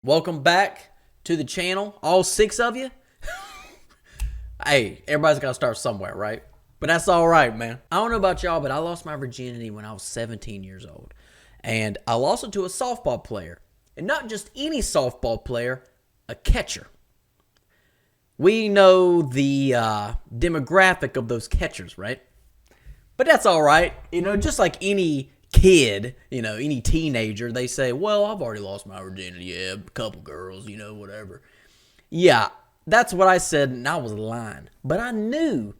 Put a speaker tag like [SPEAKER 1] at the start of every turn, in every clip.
[SPEAKER 1] Welcome back to the channel, all six of you. Hey, everybody's got to start somewhere, right? But that's all right, man. I don't know about y'all, but I lost my virginity when I was 17 years old. And I lost it to a softball player. And not just any softball player, a catcher. We know the demographic of those catchers, right? But that's all right. You know, just like any kid, you know, any teenager, they say, well, I've already lost my virginity. Yeah, a couple girls, you know, whatever. Yeah, that's what I said, and I was lying. But I knew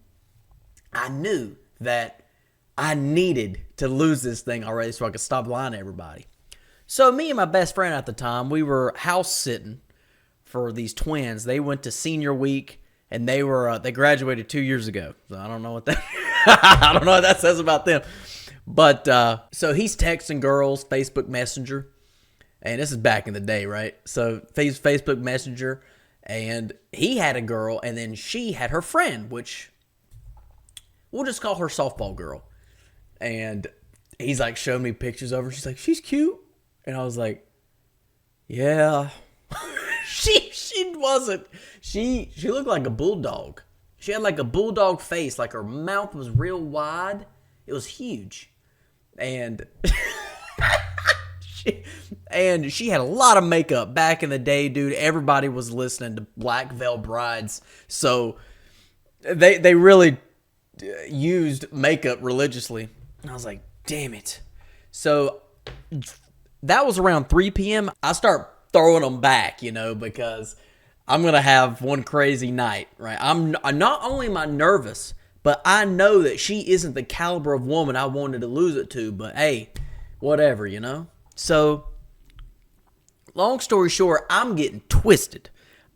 [SPEAKER 1] that I needed to lose this thing already so I could stop lying to everybody. So me and my best friend at the time, we were house sitting for these twins. They went to senior week, and they graduated 2 years ago. So I don't know what that I don't know what that says about them. But so he's texting girls, Facebook Messenger, and this is back in the day, right? So Facebook Messenger, and he had a girl, and then she had her friend, which we'll just call her softball girl. And he's like showing me pictures of her. She's like, she's cute, and I was like, yeah. She wasn't. She looked like a bulldog. She had like a bulldog face, like her mouth was real wide. It was huge. And she had a lot of makeup back in the day, dude. Everybody was listening to Black Veil Brides. So they really used makeup religiously. And I was like, damn it. So that was around 3 p.m. I start throwing them back, you know, because I'm going to have one crazy night, right? I'm not only am I nervous, but I know that she isn't the caliber of woman I wanted to lose it to. But hey, whatever, you know? So, long story short, I'm getting twisted.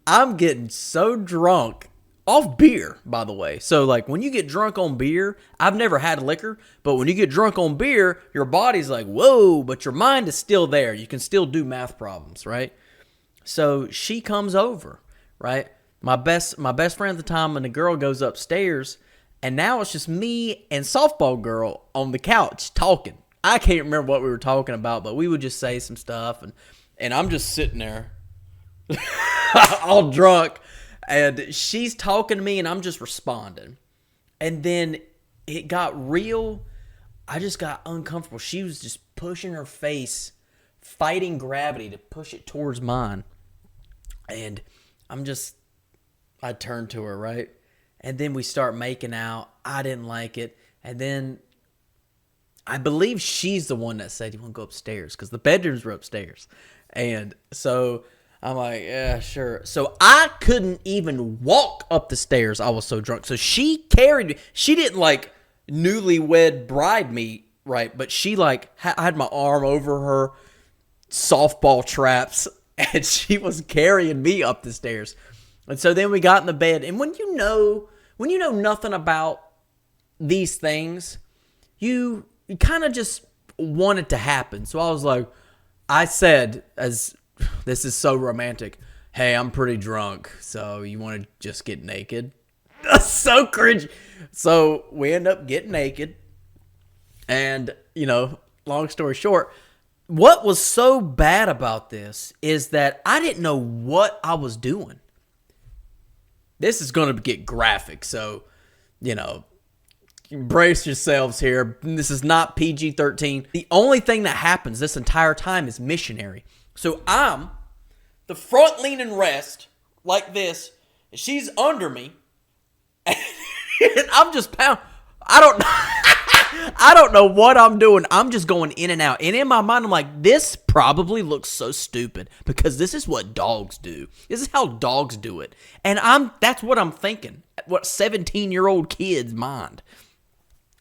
[SPEAKER 1] I'm getting so drunk off beer, by the way. So, like, when you get drunk on beer, I've never had liquor, but when you get drunk on beer, your body's like, whoa, but your mind is still there. You can still do math problems, right? So, she comes over, right? My best friend at the time, and the girl goes upstairs. And now it's just me and softball girl on the couch talking. I can't remember what we were talking about, but we would just say some stuff. And I'm just sitting there all drunk. And she's talking to me and I'm just responding. And then it got real. I just got uncomfortable. She was just pushing her face, fighting gravity to push it towards mine. And I turned to her, right? And then we start making out. I didn't like it. And then I believe she's the one that said, you want to go upstairs? Because the bedrooms were upstairs. And so I'm like, yeah, sure. So I couldn't even walk up the stairs. I was so drunk. So she carried me. She didn't like newlywed bride me, right? But she like, I had my arm over her softball traps. And she was carrying me up the stairs. And so then we got in the bed. And when you know nothing about these things, you kind of just want it to happen. So I was like, I said, as this is so romantic, hey, I'm pretty drunk, so you want to just get naked? That's so cringe. So we end up getting naked. And, you know, long story short, what was so bad about this is that I didn't know what I was doing. This is going to get graphic, so, you know, brace yourselves here. This is not PG-13. The only thing that happens this entire time is missionary. So I'm the front-leaning rest like this, and she's under me, and I'm just pounding. I don't know what I'm doing. I'm just going in and out. And in my mind, I'm like, this probably looks so stupid because this is what dogs do. This is how dogs do it. And that's what I'm thinking. What 17-year-old kid's mind.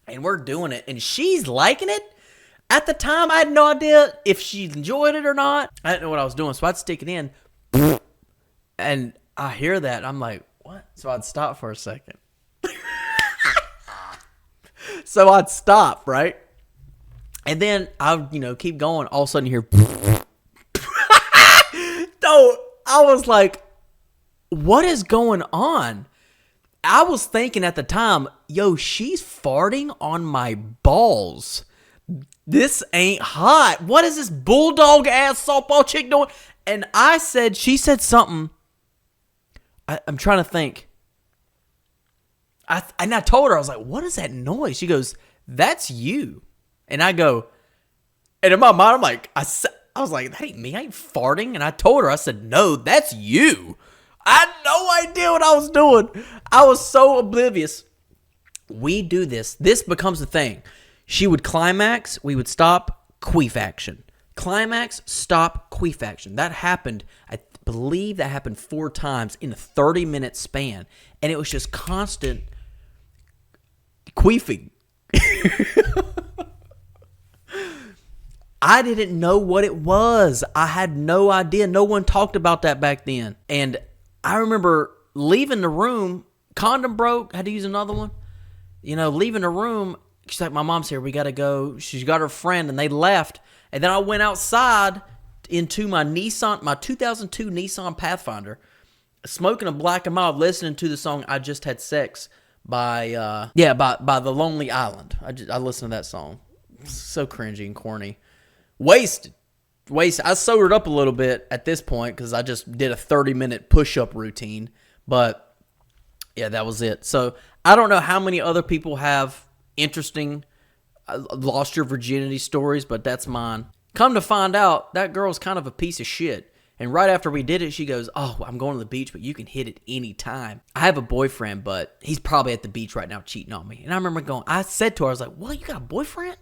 [SPEAKER 1] And we're doing it. And she's liking it. At the time, I had no idea if she enjoyed it or not. I didn't know what I was doing. So I'd stick it in. And I hear that. I'm like, what? So I'd stop for a second. So I'd stop, right? And then I would, keep going. All of a sudden you hear... So I was like, what is going on? I was thinking at the time, yo, she's farting on my balls. This ain't hot. What is this bulldog ass softball chick doing? And she said something. I'm trying to think. And I told her, I was like, what is that noise? She goes, that's you. And I go, and in my mind, I'm like, I was like, that ain't me. I ain't farting. And I told her, I said, no, that's you. I had no idea what I was doing. I was so oblivious. We do this. This becomes the thing. She would climax. We would stop. Queef action. Climax. Stop. Queef action. That happened. I believe that happened 4 times in a 30-minute span. And it was just constant queefing. I didn't know what it was. I had no idea. No one talked about that back then. And I remember leaving the room. Condom broke. Had to use another one. Leaving the room. She's like, my mom's here. We got to go. She's got her friend. And they left. And then I went outside into my 2002 Nissan Pathfinder, smoking a black and mild, listening to the song I Just Had Sex by The Lonely Island. I listened to that song. So cringy and corny. Wasted. I sobered up a little bit at this point because I just did a 30-minute push-up routine. But, yeah, that was it. So, I don't know how many other people have interesting lost your virginity stories, but that's mine. Come to find out, that girl's kind of a piece of shit. And right after we did it, she goes, oh, I'm going to the beach, but you can hit it any time. I have a boyfriend, but he's probably at the beach right now cheating on me. And I remember I said to her, I was like, what, you got a boyfriend?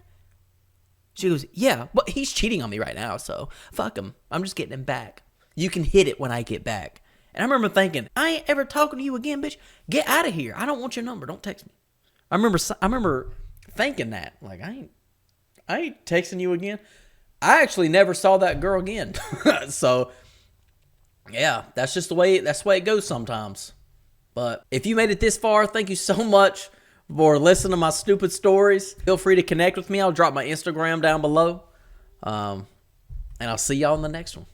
[SPEAKER 1] She goes, yeah, but he's cheating on me right now, so fuck him. I'm just getting him back. You can hit it when I get back. And I remember thinking, I ain't ever talking to you again, bitch. Get out of here. I don't want your number. Don't text me. I remember thinking that. Like, I ain't texting you again. I actually never saw that girl again. So, yeah, that's the way it goes sometimes. But if you made it this far, thank you so much for listening to my stupid stories. Feel free to connect with me. I'll drop my Instagram down below. And I'll see y'all in the next one.